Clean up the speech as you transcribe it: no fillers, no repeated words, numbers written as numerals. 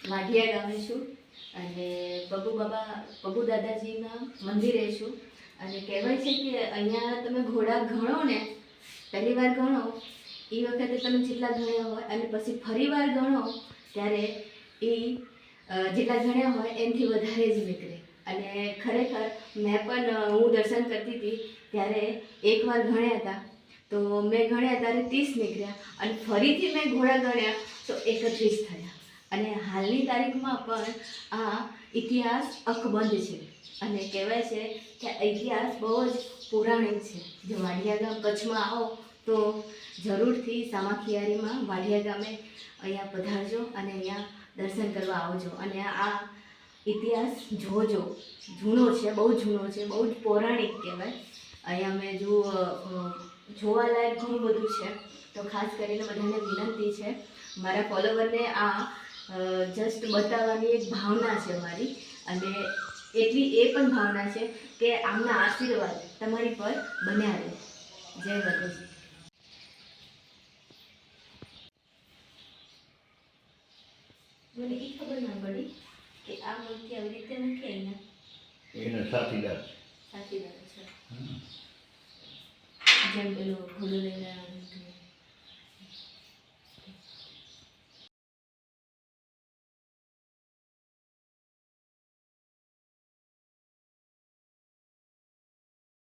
વાઢિયા ગામે છું અને પબુ દાદાજીના મંદિરે છું. અને કહેવાય છે કે અહીંયા તમે ઘોડા ગણો ને, પહેલી વાર ગણો એ વખતે તમે જેટલા ગણ્યા હોય અને પછી ફરી વાર ગણો ત્યારે એ જેટલા ગણ્યા હોય એનાથી વધારે જ નીકળે. અને ખરેખર મેં પણ હું દર્શન કરતી હતી ત્યારે એકવાર ગણ્યા હતા તો મેં ગણ્યા ત્યારે 30 નીકળ્યા અને ફરીથી મેં ઘોડા ગણ્યા તો 31 થયા. અને હાલની તારીખમાં પણ આ ઇતિહાસ અકબંધ છે અને કહેવાય છે કે ઇતિહાસ બહુ જ પૌરાણિક છે. જો વાઢિયા ગામ કચ્છમાં આવો તો જરૂરથી સામાખિયારીમાં વાઢિયા ગામે અહીંયા પધારજો અને અહીંયા દર્શન કરવા આવજો અને આ ઇતિહાસ જોજો. જૂનો છે, બહુ જૂનો છે, બહુ જ પૌરાણિક કહેવાય. અહીંયા મેં જોવાલાયક ઘણું બધું છે. તો ખાસ કરીને બધાને વિનંતી છે, મારા ફોલોવરને આ જસ્ટ બતાવવાની એક ભાવના છે મારી. અને એટલી એ પણ ભાવના છે કે આમના આશીર્વાદ તમારી પર બન્યા રહે. જય માતાજી. મને એ ખબર ના પડી કે આ મૂર્તિ આવી રીતે મૂકી અહીંયા. એના સાથીદાર છે જેમ પેલો ભૂલો લઈને